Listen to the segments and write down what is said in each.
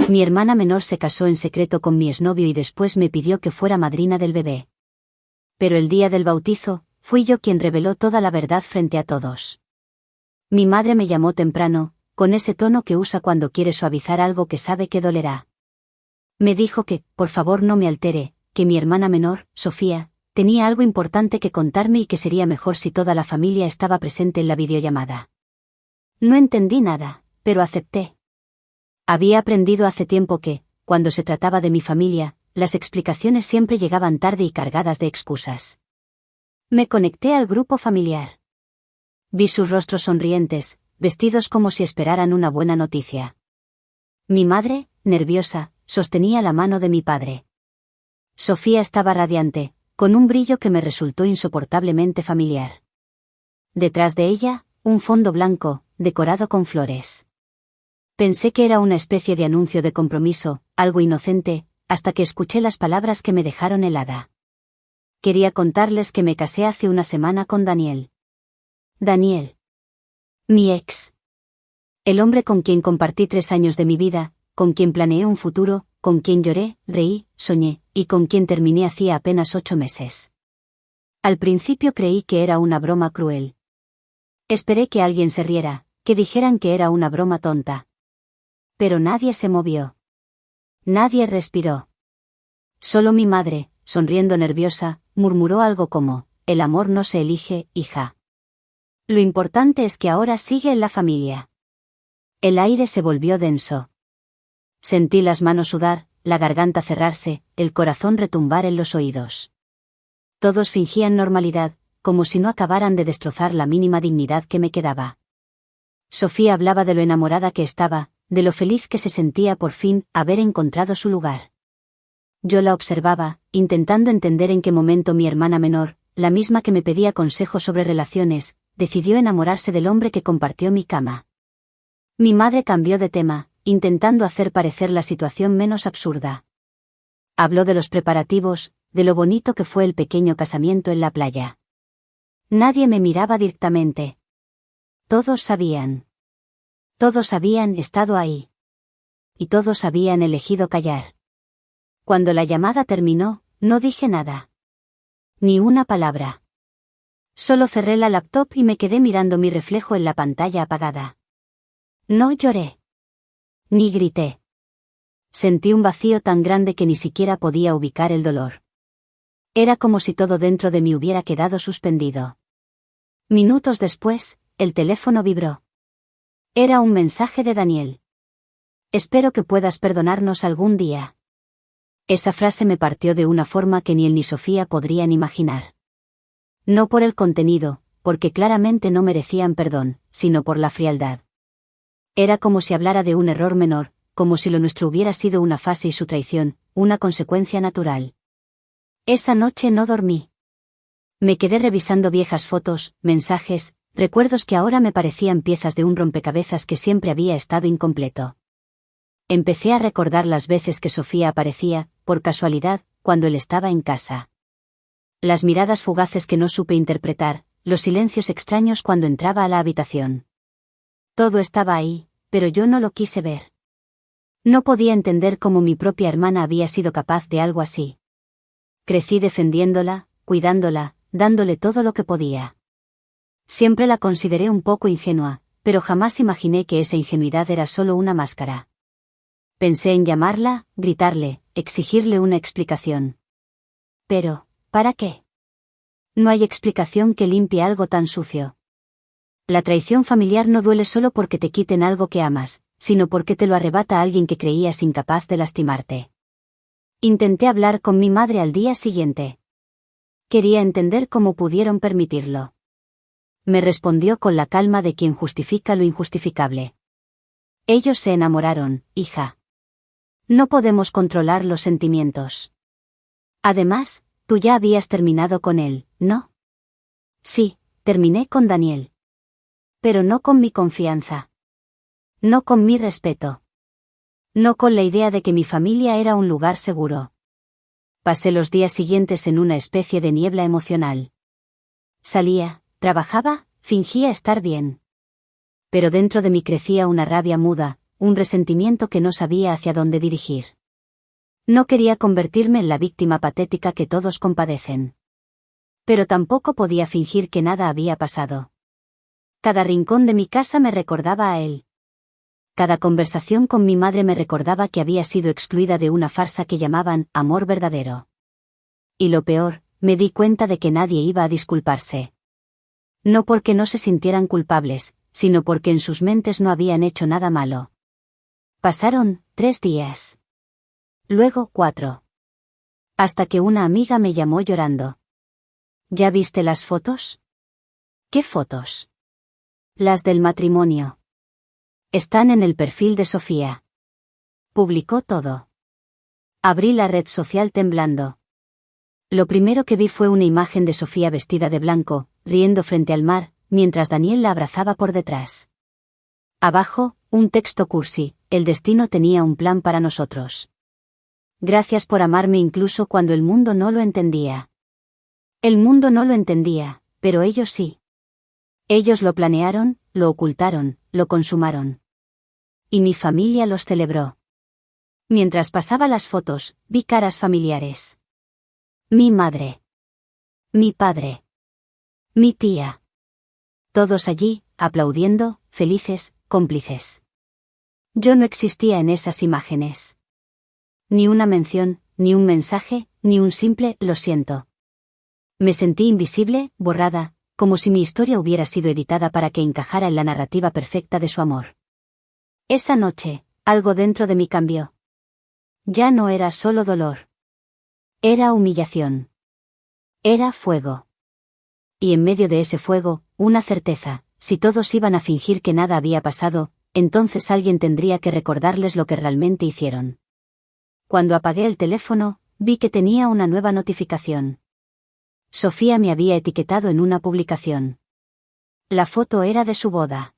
Mi hermana menor se casó en secreto con mi exnovio y después me pidió que fuera madrina del bebé. Pero el día del bautizo, fui yo quien reveló toda la verdad frente a todos. Mi madre me llamó temprano, con ese tono que usa cuando quiere suavizar algo que sabe que dolerá. Me dijo que, por favor, no me altere, que mi hermana menor, Sofía, tenía algo importante que contarme y que sería mejor si toda la familia estaba presente en la videollamada. No entendí nada, pero acepté. Había aprendido hace tiempo que, cuando se trataba de mi familia, las explicaciones siempre llegaban tarde y cargadas de excusas. Me conecté al grupo familiar. Vi sus rostros sonrientes, vestidos como si esperaran una buena noticia. Mi madre, nerviosa, sostenía la mano de mi padre. Sofía estaba radiante, con un brillo que me resultó insoportablemente familiar. Detrás de ella, un fondo blanco, decorado con flores. Pensé que era una especie de anuncio de compromiso, algo inocente, hasta que escuché las palabras que me dejaron helada. Quería contarles que me casé hace una semana con Daniel. Daniel. Mi ex. El hombre con quien compartí 3 años de mi vida, con quien planeé un futuro, con quien lloré, reí, soñé, y con quien terminé hacía apenas 8 meses. Al principio creí que era una broma cruel. Esperé que alguien se riera, que dijeran que era una broma tonta. Pero nadie se movió. Nadie respiró. Solo mi madre, sonriendo nerviosa, murmuró algo como, el amor no se elige, hija. Lo importante es que ahora sigue en la familia. El aire se volvió denso. Sentí las manos sudar, la garganta cerrarse, el corazón retumbar en los oídos. Todos fingían normalidad, como si no acabaran de destrozar la mínima dignidad que me quedaba. Sofía hablaba de lo enamorada que estaba, de lo feliz que se sentía por fin haber encontrado su lugar. Yo la observaba, intentando entender en qué momento mi hermana menor, la misma que me pedía consejos sobre relaciones, decidió enamorarse del hombre que compartió mi cama. Mi madre cambió de tema, intentando hacer parecer la situación menos absurda. Habló de los preparativos, de lo bonito que fue el pequeño casamiento en la playa. Nadie me miraba directamente. Todos sabían. Todos habían estado ahí. Y todos habían elegido callar. Cuando la llamada terminó, no dije nada. Ni una palabra. Solo cerré la laptop y me quedé mirando mi reflejo en la pantalla apagada. No lloré. Ni grité. Sentí un vacío tan grande que ni siquiera podía ubicar el dolor. Era como si todo dentro de mí hubiera quedado suspendido. Minutos después, el teléfono vibró. Era un mensaje de Daniel. Espero que puedas perdonarnos algún día. Esa frase me partió de una forma que ni él ni Sofía podrían imaginar. No por el contenido, porque claramente no merecían perdón, sino por la frialdad. Era como si hablara de un error menor, como si lo nuestro hubiera sido una fase y su traición, una consecuencia natural. Esa noche no dormí. Me quedé revisando viejas fotos, mensajes, recuerdos que ahora me parecían piezas de un rompecabezas que siempre había estado incompleto. Empecé a recordar las veces que Sofía aparecía, por casualidad, cuando él estaba en casa. Las miradas fugaces que no supe interpretar, los silencios extraños cuando entraba a la habitación. Todo estaba ahí, pero yo no lo quise ver. No podía entender cómo mi propia hermana había sido capaz de algo así. Crecí defendiéndola, cuidándola, dándole todo lo que podía. Siempre la consideré un poco ingenua, pero jamás imaginé que esa ingenuidad era solo una máscara. Pensé en llamarla, gritarle, exigirle una explicación. Pero, ¿para qué? No hay explicación que limpie algo tan sucio. La traición familiar no duele solo porque te quiten algo que amas, sino porque te lo arrebata alguien que creías incapaz de lastimarte. Intenté hablar con mi madre al día siguiente. Quería entender cómo pudieron permitirlo. Me respondió con la calma de quien justifica lo injustificable. Ellos se enamoraron, hija. No podemos controlar los sentimientos. Además, tú ya habías terminado con él, ¿no? Sí, terminé con Daniel. Pero no con mi confianza. No con mi respeto. No con la idea de que mi familia era un lugar seguro. Pasé los días siguientes en una especie de niebla emocional. Salía, trabajaba, fingía estar bien. Pero dentro de mí crecía una rabia muda, un resentimiento que no sabía hacia dónde dirigir. No quería convertirme en la víctima patética que todos compadecen. Pero tampoco podía fingir que nada había pasado. Cada rincón de mi casa me recordaba a él. Cada conversación con mi madre me recordaba que había sido excluida de una farsa que llamaban amor verdadero. Y lo peor, me di cuenta de que nadie iba a disculparse. No porque no se sintieran culpables, sino porque en sus mentes no habían hecho nada malo. Pasaron 3 días. Luego 4. Hasta que una amiga me llamó llorando. ¿Ya viste las fotos? ¿Qué fotos? Las del matrimonio. Están en el perfil de Sofía. Publicó todo. Abrí la red social temblando. Lo primero que vi fue una imagen de Sofía vestida de blanco, riendo frente al mar, mientras Daniel la abrazaba por detrás. Abajo, un texto cursi: el destino tenía un plan para nosotros. Gracias por amarme incluso cuando el mundo no lo entendía. El mundo no lo entendía, pero ellos sí. Ellos lo planearon, lo ocultaron, lo consumaron. Y mi familia los celebró. Mientras pasaba las fotos, vi caras familiares. Mi madre. Mi padre. Mi tía. Todos allí, aplaudiendo, felices, cómplices. Yo no existía en esas imágenes. Ni una mención, ni un mensaje, ni un simple «lo siento». Me sentí invisible, borrada, como si mi historia hubiera sido editada para que encajara en la narrativa perfecta de su amor. Esa noche, algo dentro de mí cambió. Ya no era solo dolor. Era humillación. Era fuego. Y en medio de ese fuego, una certeza: si todos iban a fingir que nada había pasado, entonces alguien tendría que recordarles lo que realmente hicieron. Cuando apagué el teléfono, vi que tenía una nueva notificación. Sofía me había etiquetado en una publicación. La foto era de su boda.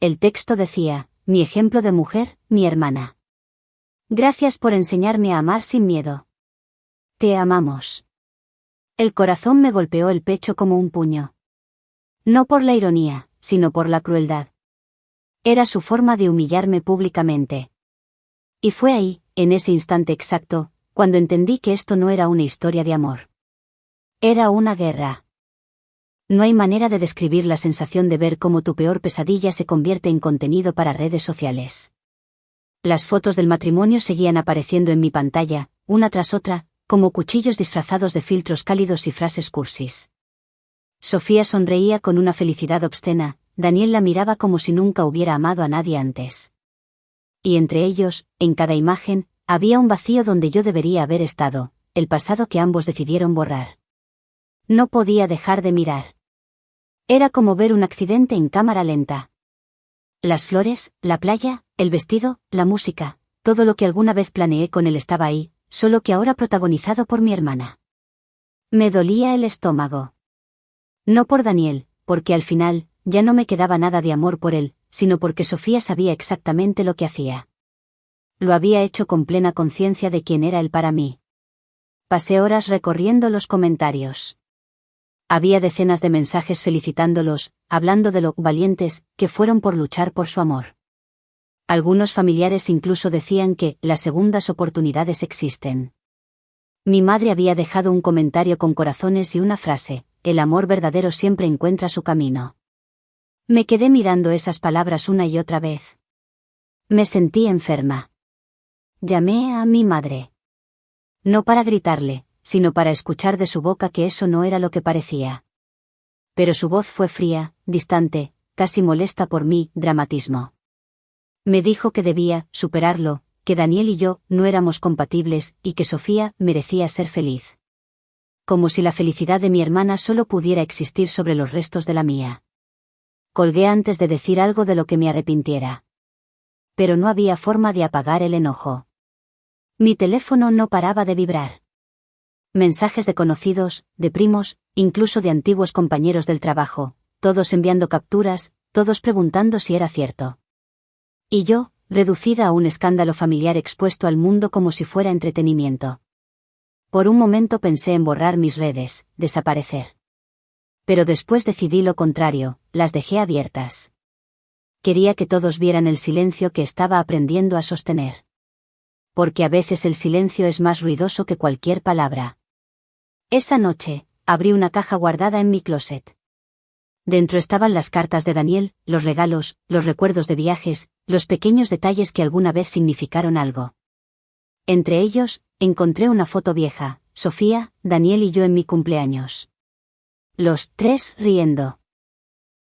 El texto decía: mi ejemplo de mujer, mi hermana. Gracias por enseñarme a amar sin miedo. Te amamos. El corazón me golpeó el pecho como un puño. No por la ironía, sino por la crueldad. Era su forma de humillarme públicamente. Y fue ahí, en ese instante exacto, cuando entendí que esto no era una historia de amor. Era una guerra. No hay manera de describir la sensación de ver cómo tu peor pesadilla se convierte en contenido para redes sociales. Las fotos del matrimonio seguían apareciendo en mi pantalla, una tras otra, como cuchillos disfrazados de filtros cálidos y frases cursis. Sofía sonreía con una felicidad obscena, Daniel la miraba como si nunca hubiera amado a nadie antes. Y entre ellos, en cada imagen, había un vacío donde yo debería haber estado, el pasado que ambos decidieron borrar. No podía dejar de mirar. Era como ver un accidente en cámara lenta. Las flores, la playa, el vestido, la música, todo lo que alguna vez planeé con él estaba ahí, solo que ahora protagonizado por mi hermana. Me dolía el estómago. No por Daniel, porque al final, ya no me quedaba nada de amor por él, sino porque Sofía sabía exactamente lo que hacía. Lo había hecho con plena conciencia de quién era él para mí. Pasé horas recorriendo los comentarios. Había decenas de mensajes felicitándolos, hablando de lo valientes que fueron por luchar por su amor. Algunos familiares incluso decían que las segundas oportunidades existen. Mi madre había dejado un comentario con corazones y una frase: el amor verdadero siempre encuentra su camino. Me quedé mirando esas palabras una y otra vez. Me sentí enferma. Llamé a mi madre. No para gritarle, sino para escuchar de su boca que eso no era lo que parecía. Pero su voz fue fría, distante, casi molesta por mi dramatismo. Me dijo que debía superarlo, que Daniel y yo no éramos compatibles y que Sofía merecía ser feliz. Como si la felicidad de mi hermana solo pudiera existir sobre los restos de la mía. Colgué antes de decir algo de lo que me arrepintiera. Pero no había forma de apagar el enojo. Mi teléfono no paraba de vibrar. Mensajes de conocidos, de primos, incluso de antiguos compañeros del trabajo, todos enviando capturas, todos preguntando si era cierto. Y yo, reducida a un escándalo familiar expuesto al mundo como si fuera entretenimiento. Por un momento pensé en borrar mis redes, desaparecer. Pero después decidí lo contrario, las dejé abiertas. Quería que todos vieran el silencio que estaba aprendiendo a sostener. Porque a veces el silencio es más ruidoso que cualquier palabra. Esa noche, abrí una caja guardada en mi closet. Dentro estaban las cartas de Daniel, los regalos, los recuerdos de viajes, los pequeños detalles que alguna vez significaron algo. Entre ellos, encontré una foto vieja, Sofía, Daniel y yo en mi cumpleaños. Los tres riendo.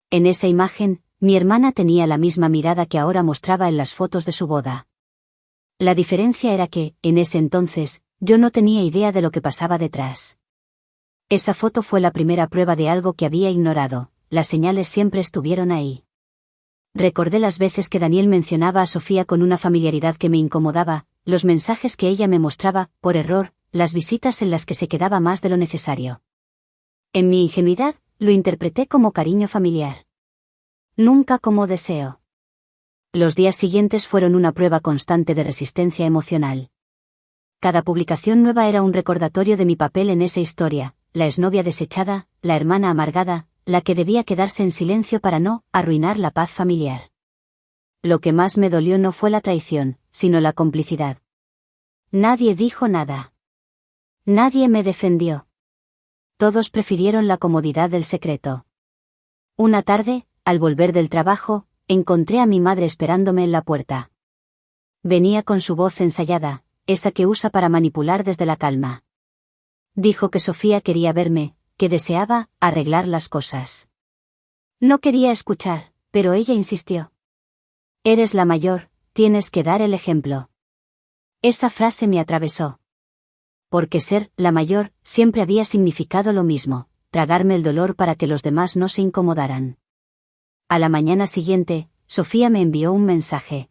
En esa imagen, mi hermana tenía la misma mirada que ahora mostraba en las fotos de su boda. La diferencia era que, en ese entonces, yo no tenía idea de lo que pasaba detrás. Esa foto fue la primera prueba de algo que había ignorado, las señales siempre estuvieron ahí. Recordé las veces que Daniel mencionaba a Sofía con una familiaridad que me incomodaba, los mensajes que ella me mostraba, por error, las visitas en las que se quedaba más de lo necesario. En mi ingenuidad, lo interpreté como cariño familiar. Nunca como deseo. Los días siguientes fueron una prueba constante de resistencia emocional. Cada publicación nueva era un recordatorio de mi papel en esa historia, la exnovia desechada, la hermana amargada, la que debía quedarse en silencio para no arruinar la paz familiar. Lo que más me dolió no fue la traición, sino la complicidad. Nadie dijo nada. Nadie me defendió. Todos prefirieron la comodidad del secreto. Una tarde, al volver del trabajo, encontré a mi madre esperándome en la puerta. Venía con su voz ensayada, esa que usa para manipular desde la calma. Dijo que Sofía quería verme, que deseaba arreglar las cosas. No quería escuchar, pero ella insistió. Eres la mayor, tienes que dar el ejemplo. Esa frase me atravesó. Porque ser la mayor siempre había significado lo mismo, tragarme el dolor para que los demás no se incomodaran. A la mañana siguiente, Sofía me envió un mensaje.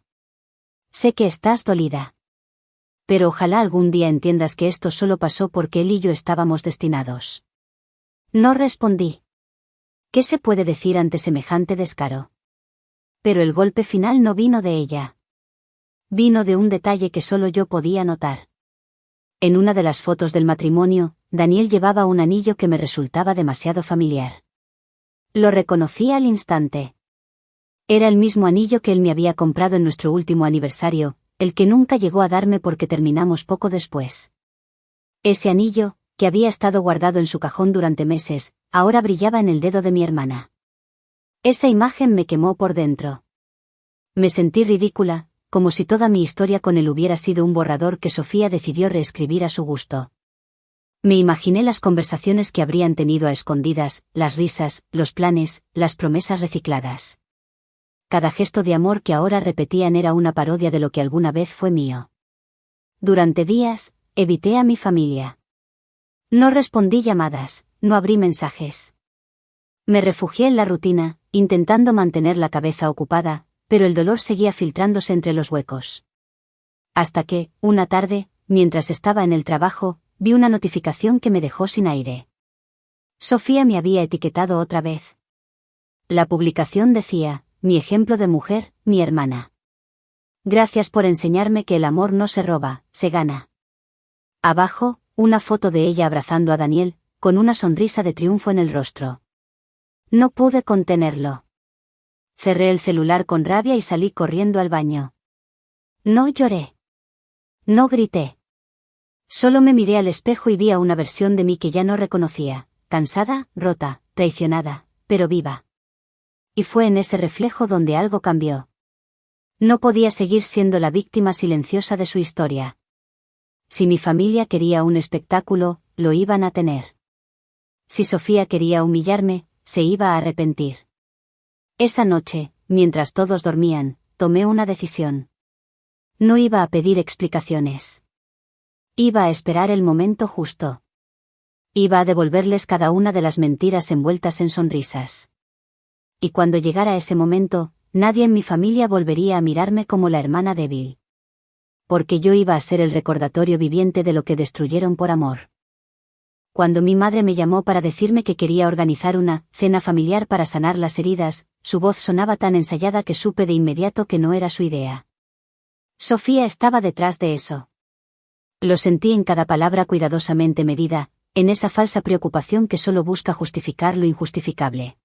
Sé que estás dolida. Pero ojalá algún día entiendas que esto solo pasó porque él y yo estábamos destinados. No respondí. ¿Qué se puede decir ante semejante descaro? Pero el golpe final no vino de ella. Vino de un detalle que solo yo podía notar. En una de las fotos del matrimonio, Daniel llevaba un anillo que me resultaba demasiado familiar. Lo reconocí al instante. Era el mismo anillo que él me había comprado en nuestro último aniversario, el que nunca llegó a darme porque terminamos poco después. Ese anillo, que había estado guardado en su cajón durante meses, ahora brillaba en el dedo de mi hermana. Esa imagen me quemó por dentro. Me sentí ridícula, como si toda mi historia con él hubiera sido un borrador que Sofía decidió reescribir a su gusto. Me imaginé las conversaciones que habrían tenido a escondidas, las risas, los planes, las promesas recicladas. Cada gesto de amor que ahora repetían era una parodia de lo que alguna vez fue mío. Durante días, evité a mi familia. No respondí llamadas, no abrí mensajes. Me refugié en la rutina, intentando mantener la cabeza ocupada, pero el dolor seguía filtrándose entre los huecos. Hasta que, una tarde, mientras estaba en el trabajo, vi una notificación que me dejó sin aire. Sofía me había etiquetado otra vez. La publicación decía, mi ejemplo de mujer, mi hermana. Gracias por enseñarme que el amor no se roba, se gana. Abajo, una foto de ella abrazando a Daniel, con una sonrisa de triunfo en el rostro. No pude contenerlo. Cerré el celular con rabia y salí corriendo al baño. No lloré. No grité. Solo me miré al espejo y vi a una versión de mí que ya no reconocía, cansada, rota, traicionada, pero viva. Y fue en ese reflejo donde algo cambió. No podía seguir siendo la víctima silenciosa de su historia. Si mi familia quería un espectáculo, lo iban a tener. Si Sofía quería humillarme, se iba a arrepentir. Esa noche, mientras todos dormían, tomé una decisión. No iba a pedir explicaciones. Iba a esperar el momento justo. Iba a devolverles cada una de las mentiras envueltas en sonrisas. Y cuando llegara ese momento, nadie en mi familia volvería a mirarme como la hermana débil. Porque yo iba a ser el recordatorio viviente de lo que destruyeron por amor. Cuando mi madre me llamó para decirme que quería organizar una cena familiar para sanar las heridas, su voz sonaba tan ensayada que supe de inmediato que no era su idea. Sofía estaba detrás de eso. Lo sentí en cada palabra cuidadosamente medida, en esa falsa preocupación que solo busca justificar lo injustificable.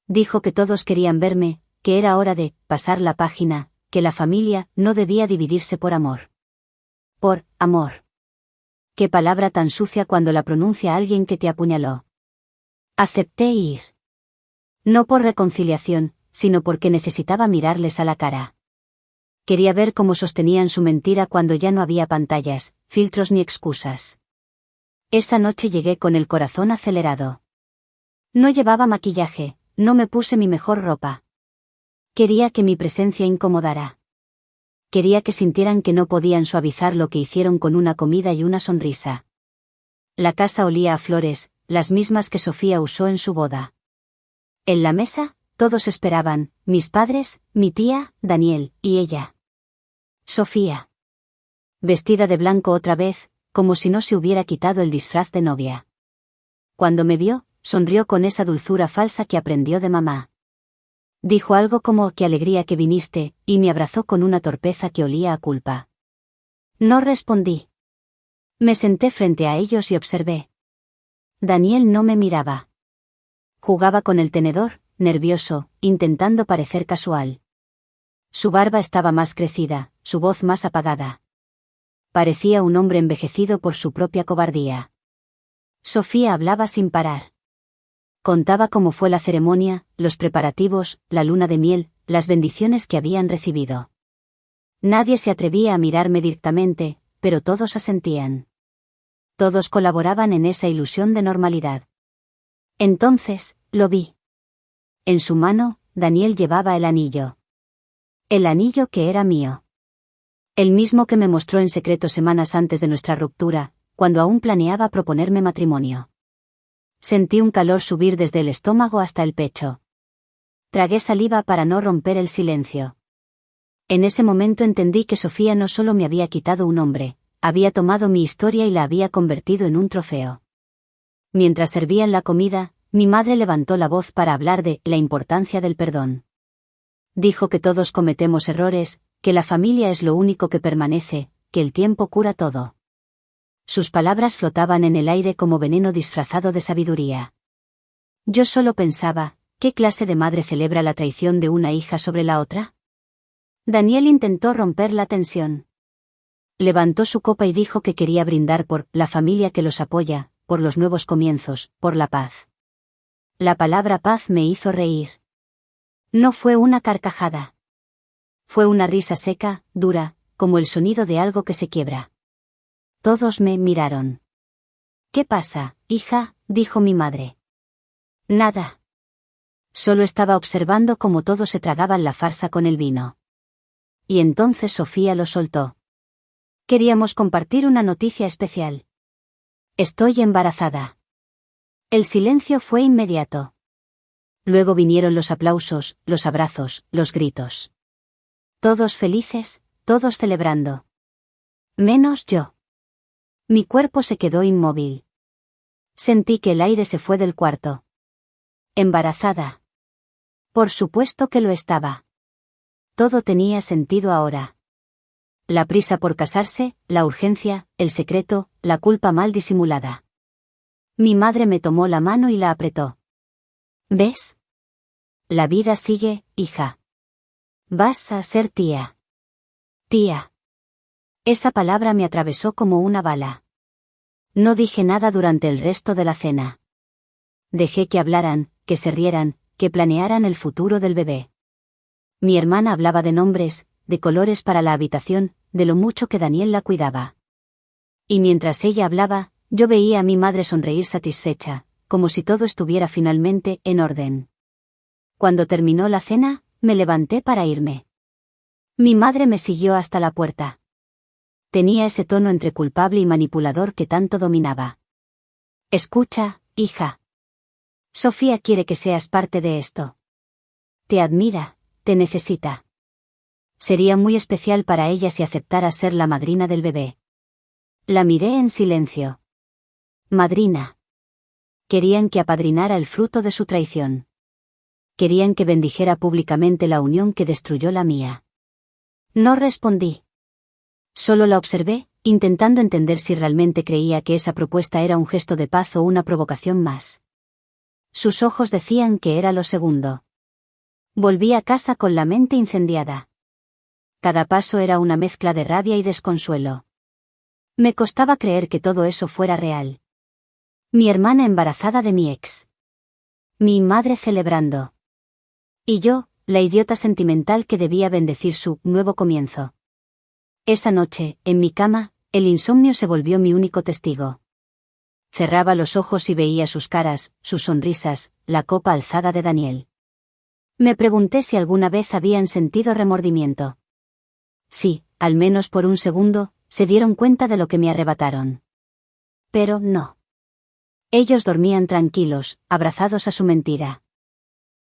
Dijo que todos querían verme, que era hora de pasar la página, que la familia no debía dividirse por amor. Por amor. Qué palabra tan sucia cuando la pronuncia alguien que te apuñaló. Acepté ir. No por reconciliación, sino porque necesitaba mirarles a la cara. Quería ver cómo sostenían su mentira cuando ya no había pantallas, filtros ni excusas. Esa noche llegué con el corazón acelerado. No llevaba maquillaje, no me puse mi mejor ropa. Quería que mi presencia incomodara. Quería que sintieran que no podían suavizar lo que hicieron con una comida y una sonrisa. La casa olía a flores, las mismas que Sofía usó en su boda. En la mesa, todos esperaban, mis padres, mi tía, Daniel, y ella. Sofía. Vestida de blanco otra vez, como si no se hubiera quitado el disfraz de novia. Cuando me vio, sonrió con esa dulzura falsa que aprendió de mamá. Dijo algo como «qué alegría que viniste», y me abrazó con una torpeza que olía a culpa. No respondí. Me senté frente a ellos y observé. Daniel no me miraba. Jugaba con el tenedor, nervioso, intentando parecer casual. Su barba estaba más crecida, su voz más apagada. Parecía un hombre envejecido por su propia cobardía. Sofía hablaba sin parar. Contaba cómo fue la ceremonia, los preparativos, la luna de miel, las bendiciones que habían recibido. Nadie se atrevía a mirarme directamente, pero todos asentían. Todos colaboraban en esa ilusión de normalidad. Entonces, lo vi. En su mano, Daniel llevaba el anillo. El anillo que era mío. El mismo que me mostró en secreto semanas antes de nuestra ruptura, cuando aún planeaba proponerme matrimonio. Sentí un calor subir desde el estómago hasta el pecho. Tragué saliva para no romper el silencio. En ese momento entendí que Sofía no solo me había quitado un hombre, había tomado mi historia y la había convertido en un trofeo. Mientras servían la comida, mi madre levantó la voz para hablar de la importancia del perdón. Dijo que todos cometemos errores, que la familia es lo único que permanece, que el tiempo cura todo. Sus palabras flotaban en el aire como veneno disfrazado de sabiduría. Yo solo pensaba, ¿qué clase de madre celebra la traición de una hija sobre la otra? Daniel intentó romper la tensión. Levantó su copa y dijo que quería brindar por la familia que los apoya, por los nuevos comienzos, por la paz. La palabra paz me hizo reír. No fue una carcajada. Fue una risa seca, dura, como el sonido de algo que se quiebra. Todos me miraron. «¿Qué pasa, hija?», dijo mi madre. Nada. Solo estaba observando cómo todos se tragaban la farsa con el vino. Y entonces Sofía lo soltó. Queríamos compartir una noticia especial. Estoy embarazada. El silencio fue inmediato. Luego vinieron los aplausos, los abrazos, los gritos. Todos felices, todos celebrando. Menos yo. Mi cuerpo se quedó inmóvil. Sentí que el aire se fue del cuarto. Embarazada. Por supuesto que lo estaba. Todo tenía sentido ahora. La prisa por casarse, la urgencia, el secreto, la culpa mal disimulada. Mi madre me tomó la mano y la apretó. ¿Ves? La vida sigue, hija. Vas a ser tía. Tía. Esa palabra me atravesó como una bala. No dije nada durante el resto de la cena. Dejé que hablaran, que se rieran, que planearan el futuro del bebé. Mi hermana hablaba de nombres, de colores para la habitación, de lo mucho que Daniel la cuidaba. Y mientras ella hablaba, yo veía a mi madre sonreír satisfecha, como si todo estuviera finalmente en orden. Cuando terminó la cena, me levanté para irme. Mi madre me siguió hasta la puerta. Tenía ese tono entre culpable y manipulador que tanto dominaba. Escucha, hija. Sofía quiere que seas parte de esto. Te admira, te necesita. Sería muy especial para ella si aceptaras ser la madrina del bebé. La miré en silencio. Madrina. Querían que apadrinara el fruto de su traición. Querían que bendijera públicamente la unión que destruyó la mía. No respondí. Solo la observé, intentando entender si realmente creía que esa propuesta era un gesto de paz o una provocación más. Sus ojos decían que era lo segundo. Volví a casa con la mente incendiada. Cada paso era una mezcla de rabia y desconsuelo. Me costaba creer que todo eso fuera real. Mi hermana embarazada de mi ex. Mi madre celebrando. Y yo, la idiota sentimental que debía bendecir su nuevo comienzo. Esa noche, en mi cama, el insomnio se volvió mi único testigo. Cerraba los ojos y veía sus caras, sus sonrisas, la copa alzada de Daniel. Me pregunté si alguna vez habían sentido remordimiento. Sí, al menos por un segundo, se dieron cuenta de lo que me arrebataron. Pero no. Ellos dormían tranquilos, abrazados a su mentira.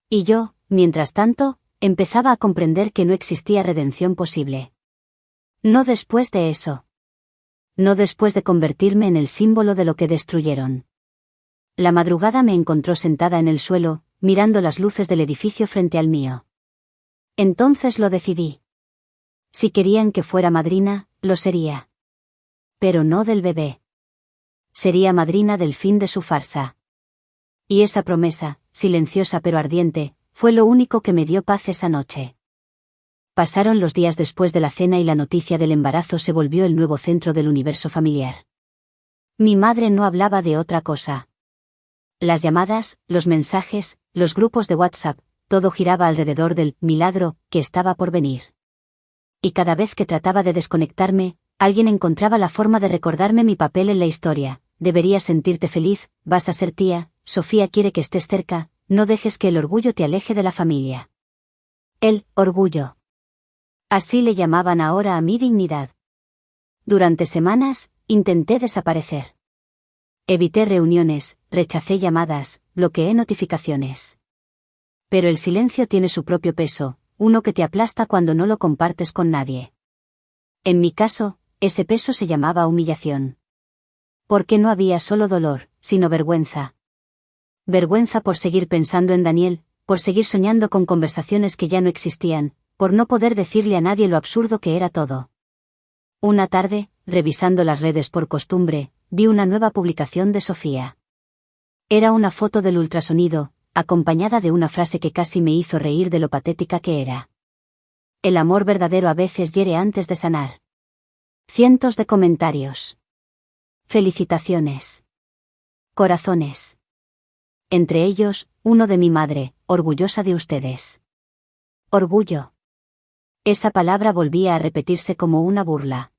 Y yo, mientras tanto, empezaba a comprender que no existía redención posible. No después de eso. No después de convertirme en el símbolo de lo que destruyeron. La madrugada me encontró sentada en el suelo, mirando las luces del edificio frente al mío. Entonces lo decidí. Si querían que fuera madrina, lo sería. Pero no del bebé. Sería madrina del fin de su farsa. Y esa promesa, silenciosa pero ardiente, fue lo único que me dio paz esa noche. Pasaron los días después de la cena y la noticia del embarazo se volvió el nuevo centro del universo familiar. Mi madre no hablaba de otra cosa. Las llamadas, los mensajes, los grupos de WhatsApp, todo giraba alrededor del milagro que estaba por venir. Y cada vez que trataba de desconectarme, alguien encontraba la forma de recordarme mi papel en la historia. Deberías sentirte feliz, vas a ser tía, Sofía quiere que estés cerca, no dejes que el orgullo te aleje de la familia. El orgullo. Así le llamaban ahora a mi dignidad. Durante semanas, intenté desaparecer. Evité reuniones, rechacé llamadas, bloqueé notificaciones. Pero el silencio tiene su propio peso, uno que te aplasta cuando no lo compartes con nadie. En mi caso, ese peso se llamaba humillación. Porque no había solo dolor, sino vergüenza. Vergüenza por seguir pensando en Daniel, por seguir soñando con conversaciones que ya no existían, por no poder decirle a nadie lo absurdo que era todo. Una tarde, revisando las redes por costumbre, vi una nueva publicación de Sofía. Era una foto del ultrasonido, acompañada de una frase que casi me hizo reír de lo patética que era. El amor verdadero a veces hiere antes de sanar. Cientos de comentarios. Felicitaciones. Corazones. Entre ellos, uno de mi madre, orgullosa de ustedes. Orgullo. Esa palabra volvía a repetirse como una burla.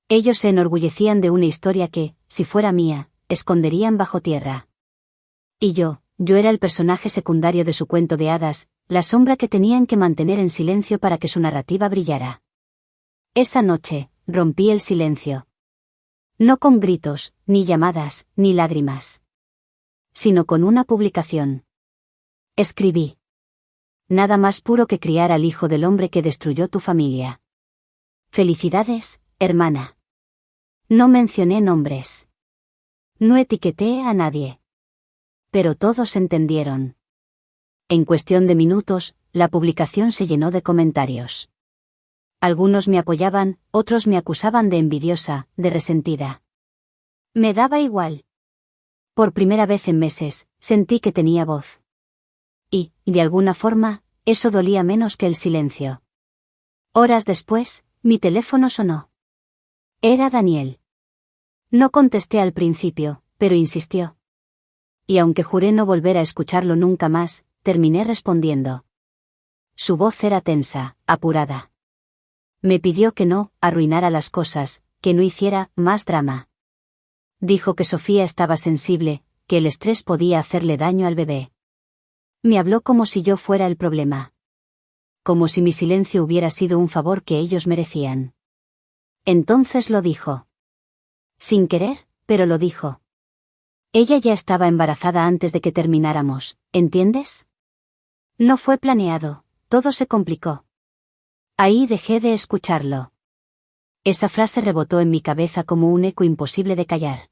Ellos se enorgullecían de una historia que, si fuera mía, esconderían bajo tierra. Y yo era el personaje secundario de su cuento de hadas, la sombra que tenían que mantener en silencio para que su narrativa brillara. Esa noche, rompí el silencio. No con gritos, ni llamadas, ni lágrimas. Sino con una publicación. Escribí. Nada más puro que criar al hijo del hombre que destruyó tu familia. Felicidades, hermana. No mencioné nombres. No etiqueté a nadie. Pero todos entendieron. En cuestión de minutos, la publicación se llenó de comentarios. Algunos me apoyaban, otros me acusaban de envidiosa, de resentida. Me daba igual. Por primera vez en meses, sentí que tenía voz. Y, de alguna forma, eso dolía menos que el silencio. Horas después, mi teléfono sonó. Era Daniel. No contesté al principio, pero insistió. Y aunque juré no volver a escucharlo nunca más, terminé respondiendo. Su voz era tensa, apurada. Me pidió que no arruinara las cosas, que no hiciera más drama. Dijo que Sofía estaba sensible, que el estrés podía hacerle daño al bebé. Me habló como si yo fuera el problema. Como si mi silencio hubiera sido un favor que ellos merecían. Entonces lo dijo. Sin querer, pero lo dijo. Ella ya estaba embarazada antes de que termináramos, ¿entiendes? No fue planeado, todo se complicó. Ahí dejé de escucharlo. Esa frase rebotó en mi cabeza como un eco imposible de callar.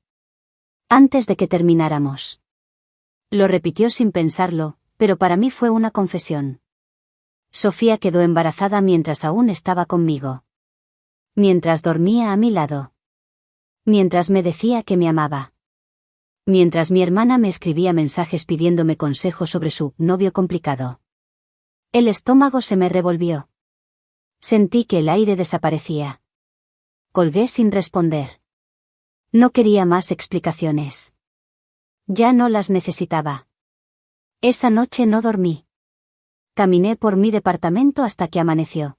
Antes de que termináramos. Lo repitió sin pensarlo, pero para mí fue una confesión. Sofía quedó embarazada mientras aún estaba conmigo. Mientras dormía a mi lado. Mientras me decía que me amaba. Mientras mi hermana me escribía mensajes pidiéndome consejos sobre su novio complicado. El estómago se me revolvió. Sentí que el aire desaparecía. Colgué sin responder. No quería más explicaciones. Ya no las necesitaba. Esa noche no dormí. Caminé por mi departamento hasta que amaneció.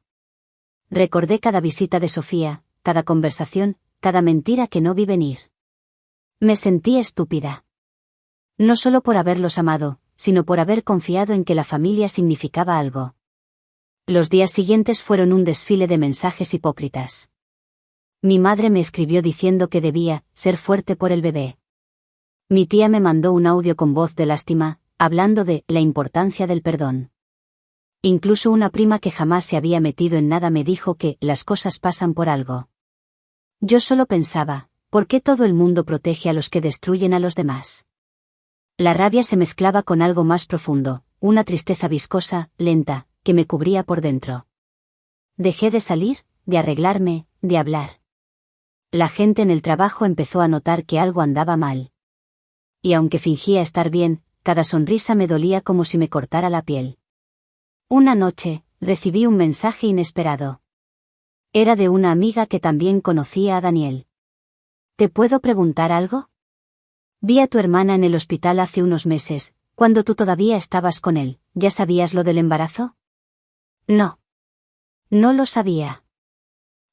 Recordé cada visita de Sofía, cada conversación, cada mentira que no vi venir. Me sentí estúpida. No solo por haberlos amado, sino por haber confiado en que la familia significaba algo. Los días siguientes fueron un desfile de mensajes hipócritas. Mi madre me escribió diciendo que debía ser fuerte por el bebé. Mi tía me mandó un audio con voz de lástima, hablando de la importancia del perdón. Incluso una prima que jamás se había metido en nada me dijo que las cosas pasan por algo. Yo solo pensaba, ¿por qué todo el mundo protege a los que destruyen a los demás? La rabia se mezclaba con algo más profundo, una tristeza viscosa, lenta, que me cubría por dentro. Dejé de salir, de arreglarme, de hablar. La gente en el trabajo empezó a notar que algo andaba mal. Y aunque fingía estar bien, cada sonrisa me dolía como si me cortara la piel. Una noche, recibí un mensaje inesperado. Era de una amiga que también conocía a Daniel. ¿Te puedo preguntar algo? Vi a tu hermana en el hospital hace unos meses, cuando tú todavía estabas con él. ¿Ya sabías lo del embarazo? No. No lo sabía.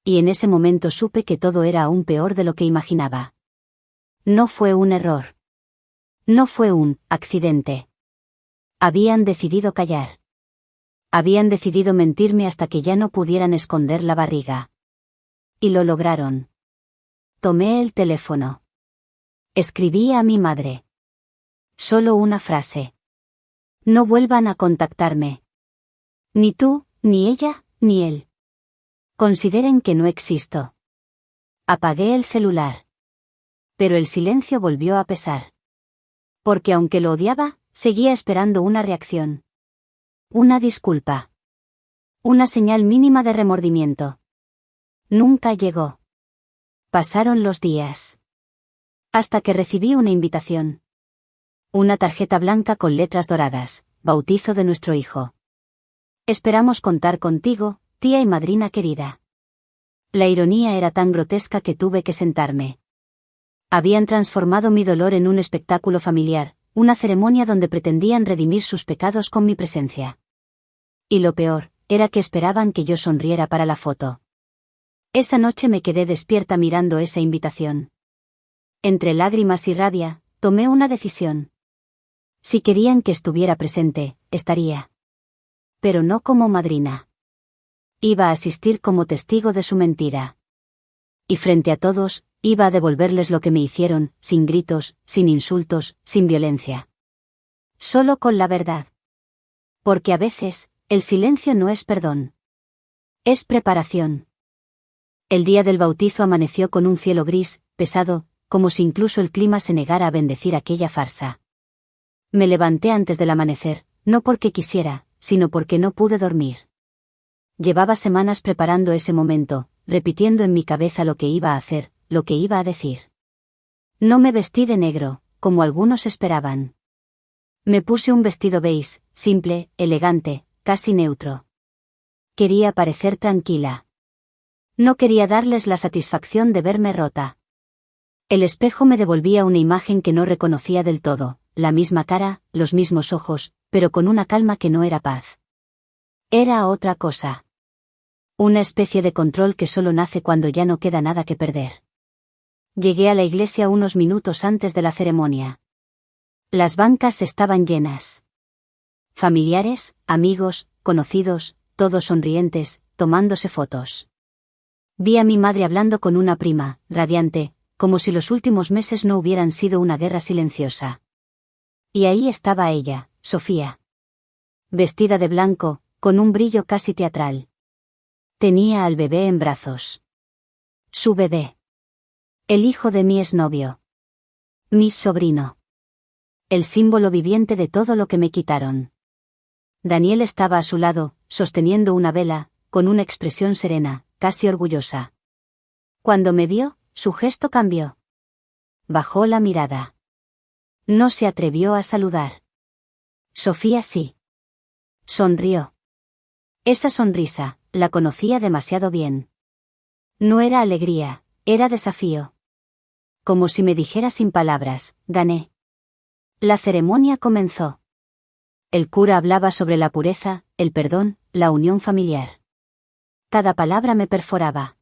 Y en ese momento supe que todo era aún peor de lo que imaginaba. No fue un error. No fue un accidente. Habían decidido callar. Habían decidido mentirme hasta que ya no pudieran esconder la barriga. Y lo lograron. Tomé el teléfono. Escribí a mi madre. Solo una frase. No vuelvan a contactarme. Ni tú, ni ella, ni él. Consideren que no existo. Apagué el celular. Pero el silencio volvió a pesar. Porque aunque lo odiaba, seguía esperando una reacción. Una disculpa. Una señal mínima de remordimiento. Nunca llegó. Pasaron los días. Hasta que recibí una invitación. Una tarjeta blanca con letras doradas, bautizo de nuestro hijo. Esperamos contar contigo, tía y madrina querida. La ironía era tan grotesca que tuve que sentarme. Habían transformado mi dolor en un espectáculo familiar, una ceremonia donde pretendían redimir sus pecados con mi presencia. Y lo peor, era que esperaban que yo sonriera para la foto. Esa noche me quedé despierta mirando esa invitación. Entre lágrimas y rabia, tomé una decisión. Si querían que estuviera presente, estaría. Pero no como madrina. Iba a asistir como testigo de su mentira. Y frente a todos, iba a devolverles lo que me hicieron, sin gritos, sin insultos, sin violencia. Solo con la verdad. Porque a veces, el silencio no es perdón. Es preparación. El día del bautizo amaneció con un cielo gris, pesado, como si incluso el clima se negara a bendecir aquella farsa. Me levanté antes del amanecer, no porque quisiera, sino porque no pude dormir. Llevaba semanas preparando ese momento, repitiendo en mi cabeza lo que iba a hacer, lo que iba a decir. No me vestí de negro, como algunos esperaban. Me puse un vestido beige, simple, elegante, casi neutro. Quería parecer tranquila. No quería darles la satisfacción de verme rota. El espejo me devolvía una imagen que no reconocía del todo, la misma cara, los mismos ojos, pero con una calma que no era paz. Era otra cosa. Una especie de control que solo nace cuando ya no queda nada que perder. Llegué a la iglesia unos minutos antes de la ceremonia. Las bancas estaban llenas. Familiares, amigos, conocidos, todos sonrientes, tomándose fotos. Vi a mi madre hablando con una prima, radiante, como si los últimos meses no hubieran sido una guerra silenciosa. Y ahí estaba ella, Sofía. Vestida de blanco, con un brillo casi teatral. Tenía al bebé en brazos. Su bebé. El hijo de mi exnovio. Mi sobrino. El símbolo viviente de todo lo que me quitaron. Daniel estaba a su lado, sosteniendo una vela, con una expresión serena, casi orgullosa. Cuando me vio, su gesto cambió. Bajó la mirada. No se atrevió a saludar. Sofía sí. Sonrió. Esa sonrisa, la conocía demasiado bien. No era alegría, era desafío. Como si me dijera sin palabras, gané. La ceremonia comenzó. El cura hablaba sobre la pureza, el perdón, la unión familiar. Cada palabra me perforaba.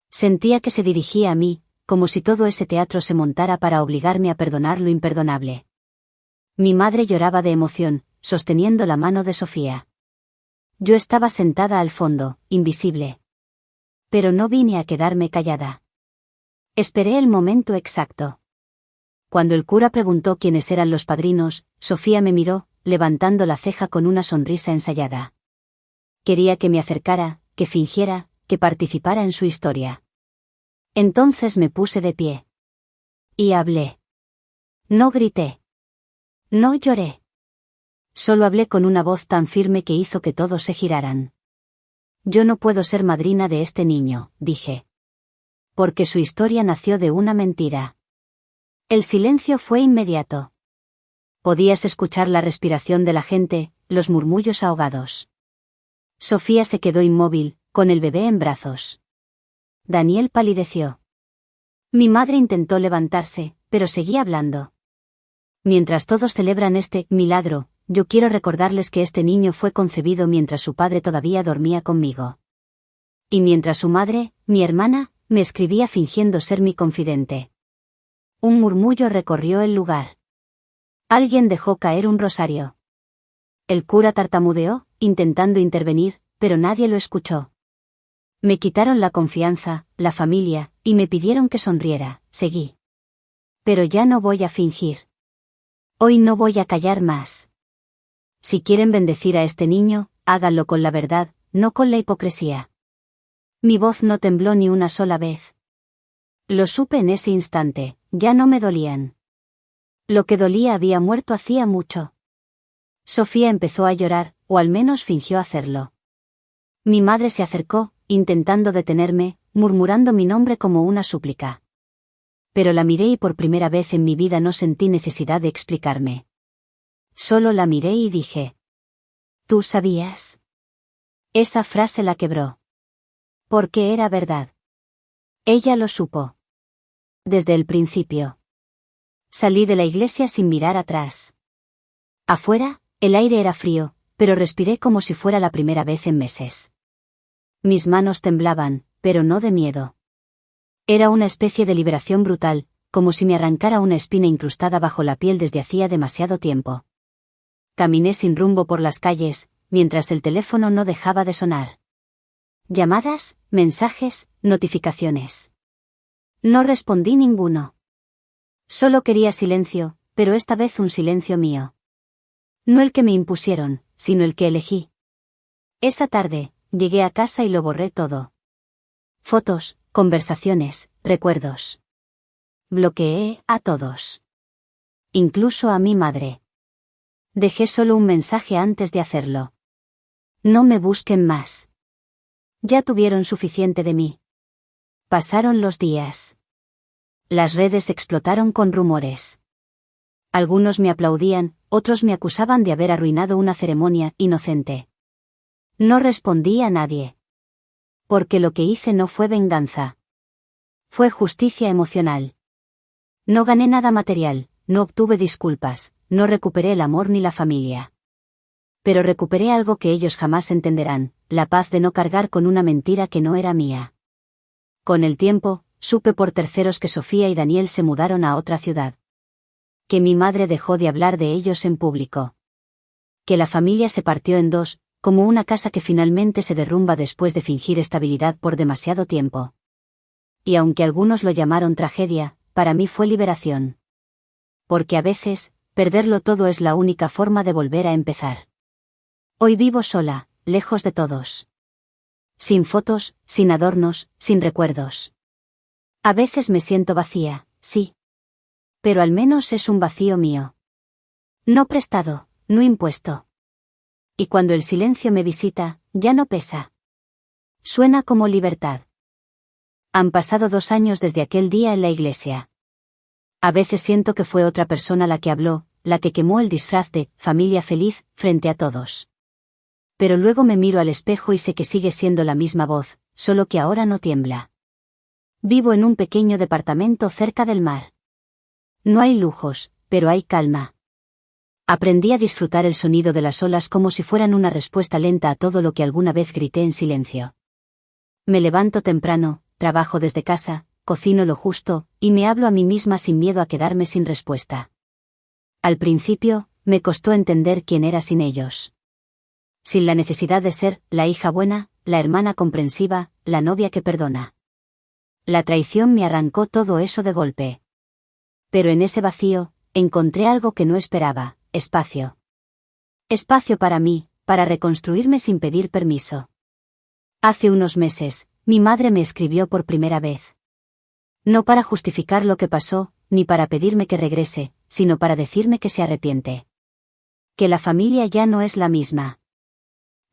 Sentía que se dirigía a mí, como si todo ese teatro se montara para obligarme a perdonar lo imperdonable. Mi madre lloraba de emoción, sosteniendo la mano de Sofía. Yo estaba sentada al fondo, invisible. Pero no vine a quedarme callada. Esperé el momento exacto. Cuando el cura preguntó quiénes eran los padrinos, Sofía me miró, levantando la ceja con una sonrisa ensayada. Quería que me acercara, que fingiera, que participara en su historia. Entonces me puse de pie. Y hablé. No grité. No lloré. Solo hablé con una voz tan firme que hizo que todos se giraran. Yo no puedo ser madrina de este niño, dije. Porque su historia nació de una mentira. El silencio fue inmediato. Podías escuchar la respiración de la gente, los murmullos ahogados. Sofía se quedó inmóvil, con el bebé en brazos. Daniel palideció. Mi madre intentó levantarse, pero seguía hablando. Mientras todos celebran este milagro, yo quiero recordarles que este niño fue concebido mientras su padre todavía dormía conmigo. Y mientras su madre, mi hermana, me escribía fingiendo ser mi confidente. Un murmullo recorrió el lugar. Alguien dejó caer un rosario. El cura tartamudeó, intentando intervenir, pero nadie lo escuchó. Me quitaron la confianza, la familia, y me pidieron que sonriera, seguí. Pero ya no voy a fingir. Hoy no voy a callar más. Si quieren bendecir a este niño, háganlo con la verdad, no con la hipocresía. Mi voz no tembló ni una sola vez. Lo supe en ese instante, ya no me dolían. Lo que dolía había muerto hacía mucho. Sofía empezó a llorar, o al menos fingió hacerlo. Mi madre se acercó, intentando detenerme, murmurando mi nombre como una súplica. Pero la miré y por primera vez en mi vida no sentí necesidad de explicarme. Solo la miré y dije. ¿Tú sabías? Esa frase la quebró. Porque era verdad. Ella lo supo. Desde el principio. Salí de la iglesia sin mirar atrás. Afuera, el aire era frío, pero respiré como si fuera la primera vez en meses. Mis manos temblaban, pero no de miedo. Era una especie de liberación brutal, como si me arrancara una espina incrustada bajo la piel desde hacía demasiado tiempo. Caminé sin rumbo por las calles, mientras el teléfono no dejaba de sonar. Llamadas, mensajes, notificaciones. No respondí ninguno. Solo quería silencio, pero esta vez un silencio mío. No el que me impusieron, sino el que elegí. Esa tarde, llegué a casa y lo borré todo. Fotos, conversaciones, recuerdos. Bloqueé a todos. Incluso a mi madre. Dejé solo un mensaje antes de hacerlo. No me busquen más. Ya tuvieron suficiente de mí. Pasaron los días. Las redes explotaron con rumores. Algunos me aplaudían, otros me acusaban de haber arruinado una ceremonia inocente. No respondí a nadie. Porque lo que hice no fue venganza. Fue justicia emocional. No gané nada material, no obtuve disculpas, no recuperé el amor ni la familia. Pero recuperé algo que ellos jamás entenderán, la paz de no cargar con una mentira que no era mía. Con el tiempo, supe por terceros que Sofía y Daniel se mudaron a otra ciudad. Que mi madre dejó de hablar de ellos en público. Que la familia se partió en dos, como una casa que finalmente se derrumba después de fingir estabilidad por demasiado tiempo. Y aunque algunos lo llamaron tragedia, para mí fue liberación. Porque a veces, perderlo todo es la única forma de volver a empezar. Hoy vivo sola, lejos de todos. Sin fotos, sin adornos, sin recuerdos. A veces me siento vacía, sí. Pero al menos es un vacío mío. No prestado, no impuesto. Y cuando el silencio me visita, ya no pesa. Suena como libertad. Han pasado 2 años desde aquel día en la iglesia. A veces siento que fue otra persona la que habló, la que quemó el disfraz de familia feliz frente a todos. pero luego me miro al espejo y sé que sigue siendo la misma voz, solo que ahora no tiembla. Vivo en un pequeño departamento cerca del mar. No hay lujos, pero hay calma. Aprendí a disfrutar el sonido de las olas como si fueran una respuesta lenta a todo lo que alguna vez grité en silencio. Me levanto temprano, trabajo desde casa, cocino lo justo, y me hablo a mí misma sin miedo a quedarme sin respuesta. Al principio, me costó entender quién era sin ellos. Sin la necesidad de ser la hija buena, la hermana comprensiva, la novia que perdona. La traición me arrancó todo eso de golpe. Pero en ese vacío, encontré algo que no esperaba: espacio. Espacio para mí, para reconstruirme sin pedir permiso. Hace unos meses, mi madre me escribió por primera vez. No para justificar lo que pasó, ni para pedirme que regrese, sino para decirme que se arrepiente. Que la familia ya no es la misma.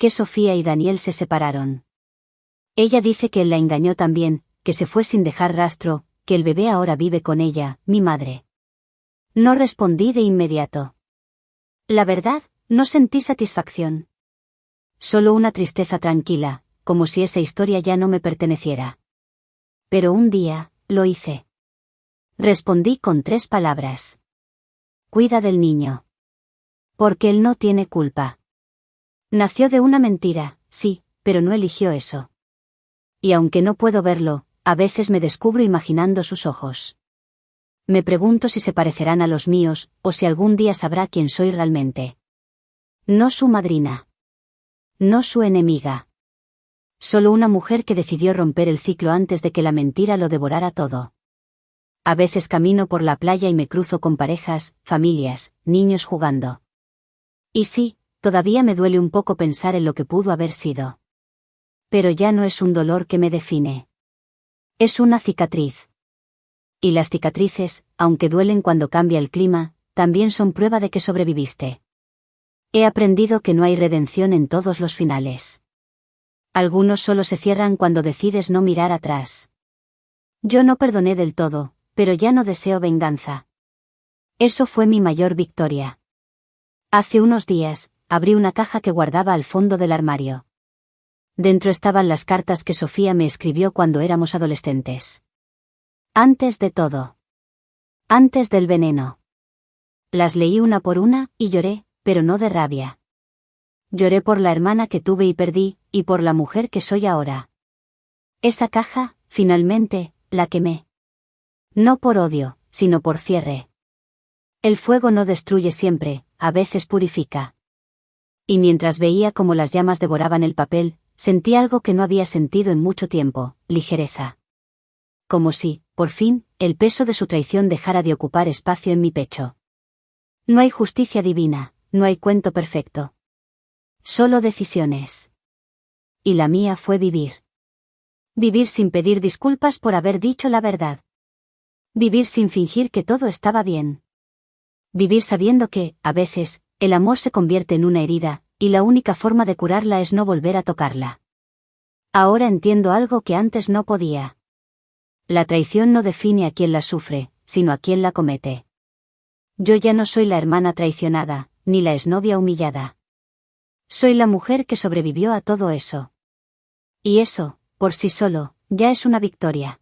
Que Sofía y Daniel se separaron. Ella dice que él la engañó también, que se fue sin dejar rastro, que el bebé ahora vive con ella, mi madre. No respondí de inmediato. La verdad, no sentí satisfacción. Solo una tristeza tranquila, como si esa historia ya no me perteneciera. Pero un día, lo hice. Respondí con 3 palabras. Cuida del niño. Porque él no tiene culpa. Nació de una mentira, sí, pero no eligió eso. Y aunque no puedo verlo, a veces me descubro imaginando sus ojos. Me pregunto si se parecerán a los míos, o si algún día sabrá quién soy realmente. No su madrina. No su enemiga. Solo una mujer que decidió romper el ciclo antes de que la mentira lo devorara todo. A veces camino por la playa y me cruzo con parejas, familias, niños jugando. Y sí, todavía me duele un poco pensar en lo que pudo haber sido. Pero ya no es un dolor que me define. Es una cicatriz. Y las cicatrices, aunque duelen cuando cambia el clima, también son prueba de que sobreviviste. He aprendido que no hay redención en todos los finales. Algunos solo se cierran cuando decides no mirar atrás. Yo no perdoné del todo, pero ya no deseo venganza. Eso fue mi mayor victoria. Hace unos días, abrí una caja que guardaba al fondo del armario. Dentro estaban las cartas que Sofía me escribió cuando éramos adolescentes. Antes de todo. Antes del veneno. Las leí una por una, y lloré, pero no de rabia. Lloré por la hermana que tuve y perdí, y por la mujer que soy ahora. Esa caja, finalmente, la quemé. No por odio, sino por cierre. El fuego no destruye siempre, a veces purifica. Y mientras veía cómo las llamas devoraban el papel, sentí algo que no había sentido en mucho tiempo: ligereza. Como si, por fin, el peso de su traición dejara de ocupar espacio en mi pecho. No hay justicia divina, no hay cuento perfecto. Solo decisiones. Y la mía fue vivir. Vivir sin pedir disculpas por haber dicho la verdad. Vivir sin fingir que todo estaba bien. Vivir sabiendo que, a veces, el amor se convierte en una herida, y la única forma de curarla es no volver a tocarla. Ahora entiendo algo que antes no podía. La traición no define a quien la sufre, sino a quien la comete. Yo ya no soy la hermana traicionada, ni la exnovia humillada. Soy la mujer que sobrevivió a todo eso. Y eso, por sí solo, ya es una victoria.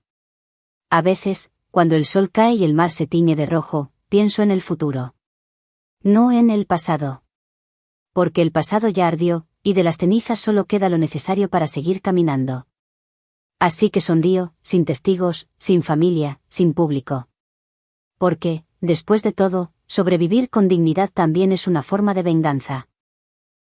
A veces, cuando el sol cae y el mar se tiñe de rojo, pienso en el futuro. No en el pasado. Porque el pasado ya ardió, y de las cenizas solo queda lo necesario para seguir caminando. Así que sonrío, sin testigos, sin familia, sin público. Porque, después de todo, sobrevivir con dignidad también es una forma de venganza.